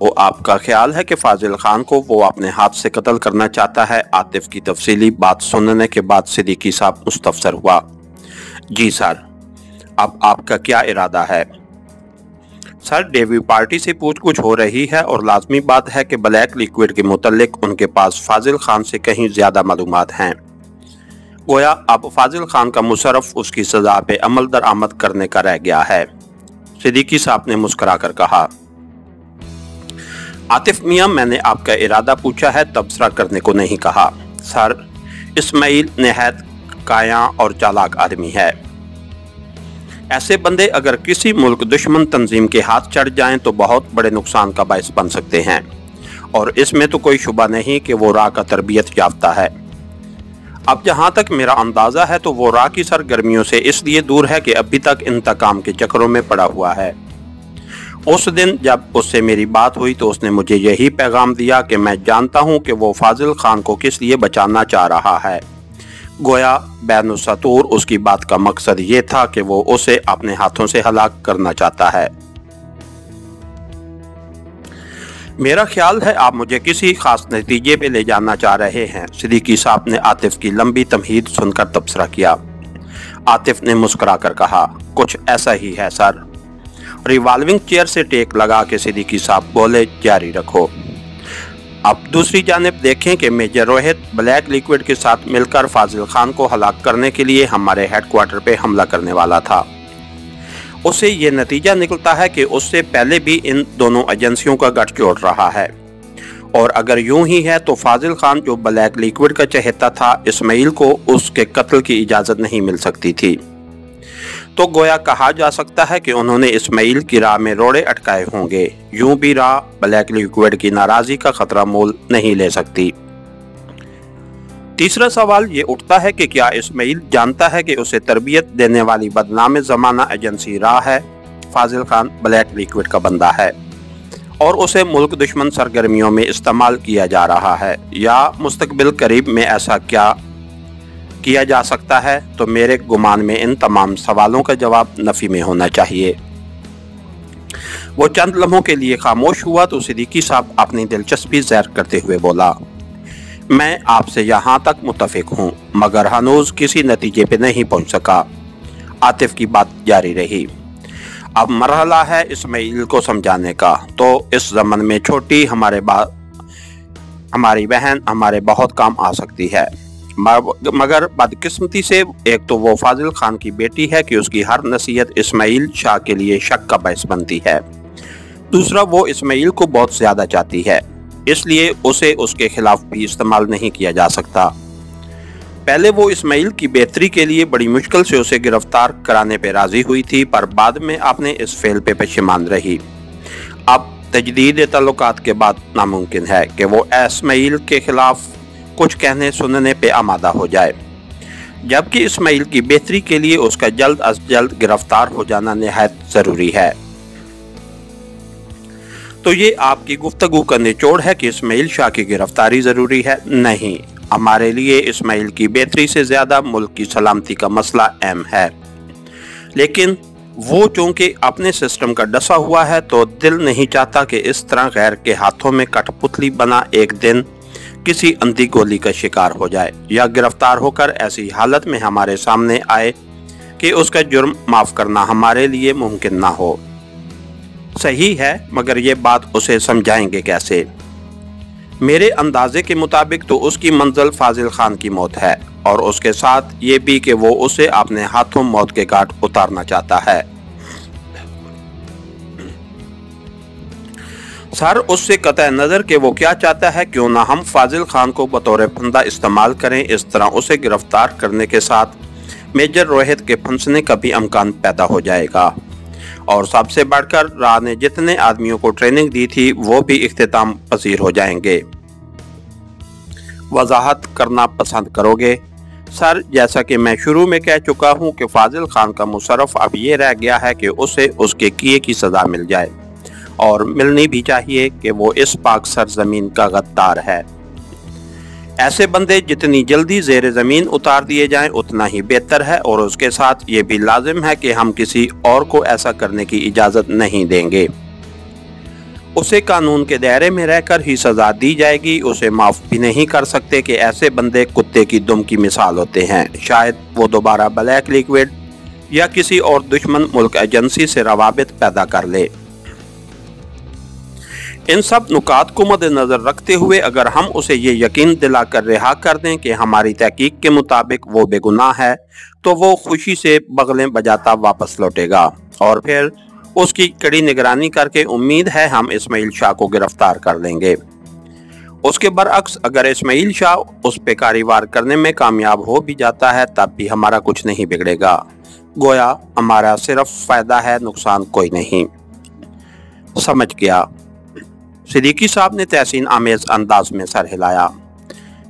وہ آپ کا خیال ہے کہ فاضل خان کو وہ اپنے ہاتھ سے قتل کرنا چاہتا ہے؟ عاطف کی تفصیلی بات سننے کے بعد صدیقی صاحب مستفسر ہوا۔ جی سر، اب آپ کا کیا ارادہ ہے؟ سر، ڈیوی پارٹی سے پوچھ گچھ ہو رہی ہے اور لازمی بات ہے کہ بلیک لیکوئڈ کے متعلق ان کے پاس فاضل خان سے کہیں زیادہ معلومات ہیں۔ گویا اب فاضل خان کا مشرف اس کی سزا پہ عمل درآمد کرنے کا رہ گیا ہے، صدیقی صاحب نے مسکرا کر کہا۔ عاطف میاں، میں نے آپ کا ارادہ پوچھا ہے، تبصرہ کرنے کو نہیں کہا۔ سر، اسماعیل نہایت کایاں اور چالاک آدمی ہے۔ ایسے بندے اگر کسی ملک دشمن تنظیم کے ہاتھ چڑھ جائیں تو بہت بڑے نقصان کا باعث بن سکتے ہیں، اور اس میں تو کوئی شبہ نہیں کہ وہ راہ کا تربیت یافتہ ہے۔ اب جہاں تک میرا اندازہ ہے تو وہ راہ کی سرگرمیوں سے اس لیے دور ہے کہ ابھی تک انتقام کے چکروں میں پڑا ہوا ہے۔ اس دن جب اس سے میری بات ہوئی تو اس نے مجھے یہی پیغام دیا کہ میں جانتا ہوں کہ وہ فاضل خان کو کس لیے بچانا چاہ رہا ہے۔ گویا بین السطور اس کی بات کا مقصد یہ تھا کہ وہ اسے اپنے ہاتھوں سے ہلاک کرنا چاہتا ہے۔ میرا خیال ہے آپ مجھے کسی خاص نتیجے پہ لے جانا چاہ رہے ہیں، صدیقی صاحب نے عاطف کی لمبی تمہید سن کر تبصرہ کیا۔ عاطف نے مسکرا کر کہا، کچھ ایسا ہی ہے سر۔ ریوالونگ چیئر سے ٹیک لگا کے صدیقی صاحب بولے، جاری رکھو۔ اب دوسری جانب دیکھیں کہ میجر روہت بلیک لیکوئڈ کے ساتھ مل کر فاضل خان کو ہلاک کرنے کے لیے ہمارے ہیڈ کوارٹر پہ حملہ کرنے والا تھا۔ اسے یہ نتیجہ نکلتا ہے کہ اس سے پہلے بھی ان دونوں ایجنسیوں کا گٹھ جوڑ رہا ہے، اور اگر یوں ہی ہے تو فاضل خان جو بلیک لیکوئڈ کا چہیتا تھا، اسماعیل کو اس کے قتل کی اجازت نہیں مل سکتی تھی۔ تو گویا کہا جا سکتا ہے کہ انہوں نے اسماعیل کی راہ میں روڑے اٹکائے ہوں گے۔ یوں بھی راہ بلیک لیکوئڈ کی ناراضی کا خطرہ مول نہیں لے سکتی۔ تیسرا سوال یہ اٹھتا ہے کہ کیا اسماعیل جانتا ہے کہ اسے تربیت دینے والی بدنام زمانہ ایجنسی راہ ہے، فاضل خان بلیک لیکوئڈ کا بندہ ہے، اور اسے ملک دشمن سرگرمیوں میں استعمال کیا جا رہا ہے، یا مستقبل قریب میں ایسا کیا جا سکتا ہے؟ تو میرے گمان میں ان تمام سوالوں کا جواب نفی میں ہونا چاہیے۔ وہ چند لمحوں کے لیے خاموش ہوا تو صدیقی صاحب اپنی دلچسپی ظاہر کرتے ہوئے بولا، میں آپ سے یہاں تک متفق ہوں، مگر ہنوز کسی نتیجے پہ نہیں پہنچ سکا۔ عاطف کی بات جاری رہی، اب مرحلہ ہے اسماعیل کو سمجھانے کا، تو اس زمن میں چھوٹی ہماری بہن ہمارے بہت کام آ سکتی ہے، مگر بدقسمتی سے ایک تو وہ فاضل خان کی بیٹی ہے کہ اس کی ہر نصیحت اسماعیل شاہ کے لیے شک کا باعث بنتی ہے، دوسرا وہ اسماعیل کو بہت زیادہ چاہتی ہے، اس لیے اسے اس کے خلاف بھی استعمال نہیں کیا جا سکتا۔ پہلے وہ اسماعیل کی بہتری کے لیے بڑی مشکل سے اسے گرفتار کرانے پہ راضی ہوئی تھی، پر بعد میں آپ نے اس فعل پہ پشیمان رہی۔ اب تجدید تعلقات کے بعد ناممکن ہے کہ وہ اسماعیل کے خلاف کچھ کہنے سننے پہ آمادہ ہو جائے، جبکہ اسماعیل کی بہتری کے لیے اس کا جلد از جلد گرفتار ہو جانا نہایت ضروری ہے۔ تو یہ آپ کی گفتگو کا نچوڑ ہے کہ اسماعیل شاہ کی گرفتاری ضروری ہے؟ نہیں، ہمارے لیے اسماعیل کی بہتری سے زیادہ ملک کی سلامتی کا مسئلہ اہم ہے، لیکن وہ چونکہ اپنے سسٹم کا ڈسا ہوا ہے تو دل نہیں چاہتا کہ اس طرح غیر کے ہاتھوں میں کٹ پتلی بنا ایک دن کسی اندھی گولی کا شکار ہو جائے، یا گرفتار ہو کر ایسی حالت میں ہمارے سامنے آئے کہ اس کا جرم معاف کرنا ہمارے لیے ممکن نہ ہو۔ صحیح ہے، مگر یہ بات اسے سمجھائیں گے کیسے؟ میرے اندازے کے مطابق تو اس کی منزل فاضل خان کی موت ہے، اور اس کے ساتھ یہ بھی کہ وہ اسے اپنے ہاتھوں موت کے گھاٹ اتارنا چاہتا ہے۔ سر، اس سے قطع نظر کہ وہ کیا چاہتا ہے، کیوں نہ ہم فاضل خان کو بطور پھندہ استعمال کریں، اس طرح اسے گرفتار کرنے کے ساتھ میجر روہت کے پھنسنے کا بھی امکان پیدا ہو جائے گا، اور سب سے بڑھ کر راہ نے جتنے آدمیوں کو ٹریننگ دی تھی وہ بھی اختتام پذیر ہو جائیں گے۔ وضاحت کرنا پسند کرو گے؟ سر، جیسا کہ میں شروع میں کہہ چکا ہوں کہ فاضل خان کا مشرف اب یہ رہ گیا ہے کہ اسے اس کے کیے کی سزا مل جائے، اور ملنی بھی چاہیے کہ وہ اس پاک سرزمین کا غدار ہے۔ ایسے بندے جتنی جلدی زیر زمین اتار دیے جائیں اتنا ہی بہتر ہے، اور اس کے ساتھ یہ بھی لازم ہے کہ ہم کسی اور کو ایسا کرنے کی اجازت نہیں دیں گے۔ उसे कानून के दायरे में रहकर ही सजा दी जाएगी। उसे माफ भी नहीं कर सकते कि ऐसे बंदे कुत्ते की दुम की मिसाल होते हैं। शायद वो दोबारा ब्लैक लिक्विड या किसी और दुश्मन मुल्क एजेंसी से रवाबित पैदा कर ले। इन सब नुकात को मद्देनजर रखते हुए अगर हम उसे ये यकीन दिलाकर रिहा कर दें कि हमारी तहकीक के मुताबिक वो बेगुनाह है, तो वो खुशी से बगलें बजाता वापस लौटेगा और फिर उसकी कड़ी निगरानी करके उम्मीद है हम इस्माइल शाह को गिरफ्तार कर लेंगे। उसके बरअक्स अगर इस्माइल शाह उस पे कारीवार करने में कामयाब हो भी जाता है, तब भी हमारा कुछ नहीं बिगड़ेगा। गोया हमारा सिर्फ फायदा है, नुकसान कोई नहीं। समझ गया। सिद्दीकी साहब ने तहसीन आमेज अंदाज में सर हिलाया।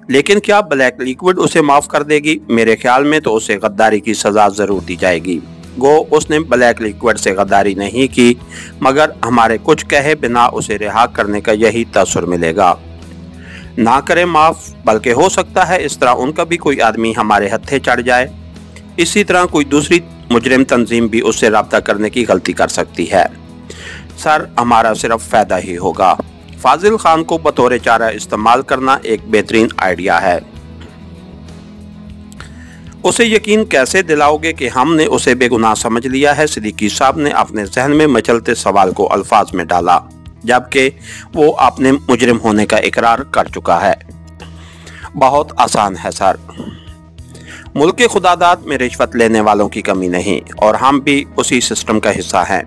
लेकिन क्या ब्लैक लिक्विड उसे माफ कर देगी? मेरे ख्याल में तो उसे गद्दारी की सजा जरूर दी जाएगी। गो उसने ब्लैक लिक्विड से गद्दारी नहीं की, मगर हमारे कुछ कहे बिना उसे रिहा करने का यही तसर मिलेगा। ना करे माफ, बल्कि हो सकता है इस तरह उनका भी कोई आदमी हमारे हत्थे चढ़ जाए। इसी तरह कोई दूसरी मुजरिम तंजीम भी उससे रब्ता करने की गलती कर सकती है। सर, हमारा सिर्फ फायदा ही होगा। फाजिल खान को बतौर चारा इस्तेमाल करना एक बेहतरीन आइडिया है। उसे यकीन कैसे दिलाओगे कि हमने उसे बेगुनाह समझ लिया है? सिद्दीकी साहब ने अपने जहन में मचलते सवाल को अल्फाज में डाला, जबकि वो अपने मुजरिम होने का इकरार कर चुका है। बहुत आसान है सर। मुल्क के खुदादाद में रिश्वत लेने वालों की कमी नहीं, और हम भी उसी सिस्टम का हिस्सा हैं।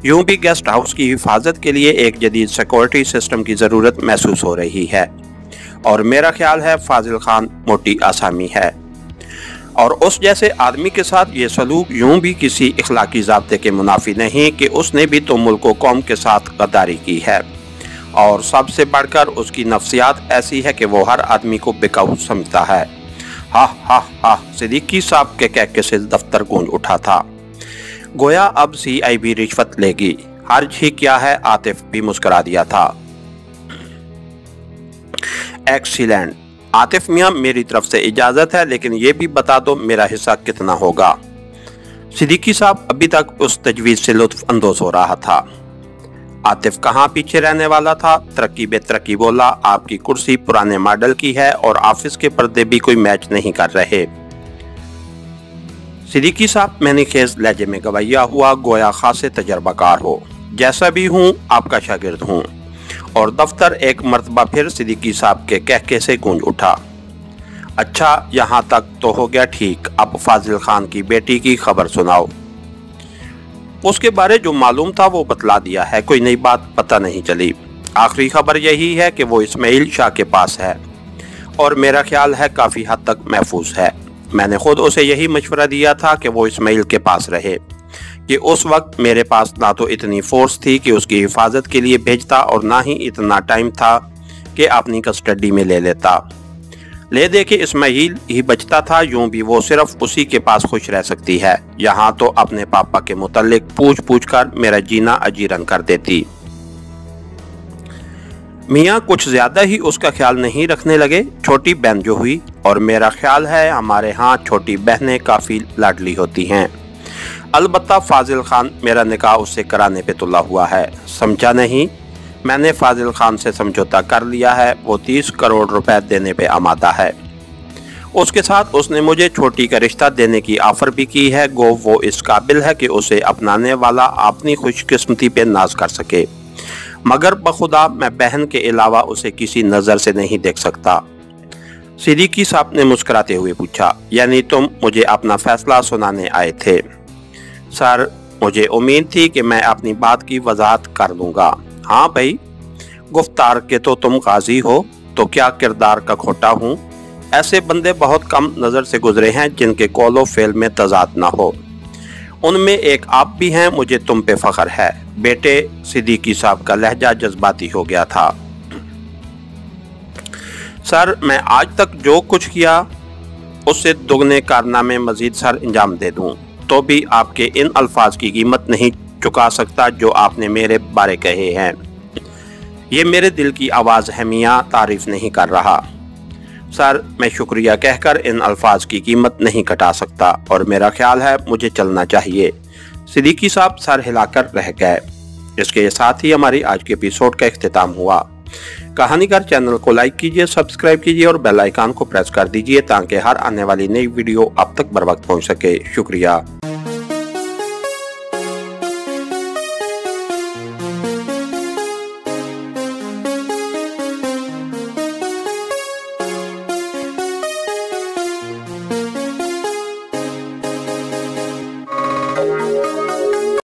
यूं भी गेस्ट हाउस की हिफाजत के लिए एक जदीद सिक्योरिटी सिस्टम की ज़रूरत महसूस हो रही है, और मेरा ख्याल है फाजिल खान मोटी आसामी है, और उस जैसे आदमी के साथ ये सलूक यूं भी किसी इखलाकी ज़ाब्ते के मुनाफी नहीं कि उसने भी तो मुल्क व कौम के साथ गद्दारी की है, और सबसे बढ़कर उसकी नफ्सियात ऐसी है कि वो हर आदमी को बेकाबू समझता है। हा हा हा, सिद्दीकी साहब के कहके से दफ्तर गूंज उठा था। गोया अब CI भी रिश्वत लेगी। हर्ज ही क्या है, आतिफ भी मुस्कुरा दिया था। एक्सीलेंट। आतिफ मियाँ, मेरी तरफ से इजाज़त है, लेकिन ये भी बता दो मेरा हिस्सा कितना होगा? सिद्दीकी साहब अभी तक उस तजवीज़ से लुत्फ अंदोज हो रहा था। आतिफ कहाँ पीछे रहने वाला था? तरक्की बेतरक्की बोला, आपकी कुर्सी पुराने मॉडल की है और ऑफिस के पर्दे भी कोई मैच नहीं कर रहे। सिद्दीकी साहब मैंने खेज लहजे में गवैया हुआ, गोया खासे तजर्बाकार हो। जैसा भी हूँ आपका शागिर्द हूँ। और दफ्तर एक मर्तबा फिर सिद्दीकी साहब के कहके से गूंज उठा। अच्छा, यहाँ तक तो हो गया ठीक। अब फाजिल खान की बेटी की खबर सुनाओ। उसके बारे जो मालूम था वो बतला दिया है, कोई नई बात पता नहीं चली। आखिरी खबर यही है कि वो इस्माइल शाह के पास है, और मेरा ख्याल है काफ़ी हद तक महफूज है। मैंने खुद उसे यही मशवरा दिया था कि वो इस्माइल के पास रहे, कि उस वक्त मेरे पास ना तो इतनी फोर्स थी कि उसकी हिफाजत के लिए भेजता, और ना ही इतना टाइम था कि अपनी कस्टडी में ले लेता। ले दे के इस्माइल ही बचता था। यूं भी वो सिर्फ उसी के पास खुश रह सकती है। यहाँ तो अपने पापा के मुतल्लिक पूछ पूछ कर मेरा जीना अजीरन कर देती। मियाँ कुछ ज्यादा ही उसका ख्याल नहीं रखने लगे। छोटी बहन जो हुई, और मेरा ख्याल है हमारे यहाँ छोटी बहनें काफ़ी लाडली होती हैं। अलबत्ता फाजिल खान, मेरा निकाह उससे कराने पे तुला हुआ है। समझा नहीं? मैंने फाजिल खान से समझौता कर लिया है। वो 30 करोड़ रुपए देने पे आमादा है। उसके साथ उसने मुझे छोटी का रिश्ता देने की ऑफर भी की है। गो वो इस काबिल है कि उसे अपनाने वाला अपनी खुशकिस्मती पे नाज कर सके, मगर बखुदा मैं बहन के अलावा उसे किसी नज़र से नहीं देख सकता। सिद्दीकी साहब ने मुस्कुराते हुए पूछा, यानी तुम मुझे अपना फैसला सुनाने आए थे? सर, मुझे उम्मीद थी कि मैं अपनी बात की वजाहत कर दूंगा। हाँ भाई, गुफ्तार के तो तुम गाजी हो, तो क्या किरदार का खोटा हूँ? ऐसे बंदे बहुत कम नज़र से गुजरे हैं जिनके कौलो फेल में तजाद ना हो। उनमें एक आप भी हैं। मुझे तुम पे फख्र है बेटे। सिद्दीकी साहब का लहजा जज्बाती हो गया था। सर, मैं आज तक जो कुछ किया उससे दुगने कारनामे मजीद सर अंजाम दे दूं, तो भी आपके इन अल्फाज की कीमत नहीं चुका सकता जो आपने मेरे बारे कहे हैं। ये मेरे दिल की आवाज़ है मियाँ, तारीफ नहीं कर रहा। सर, मैं शुक्रिया कहकर इन अल्फाज की कीमत नहीं कटा सकता, और मेरा ख्याल है मुझे चलना चाहिए। सिद्दीकी साहब सर हिलाकर रह गए। इसके साथ ही हमारी आज के एपिसोड का इख्तिताम हुआ। कहानीकार चैनल को लाइक कीजिए, सब्सक्राइब कीजिए और बेल आइकन को प्रेस कर दीजिए ताकि हर आने वाली नई वीडियो आप तक बर वक्त पहुंच सके। शुक्रिया।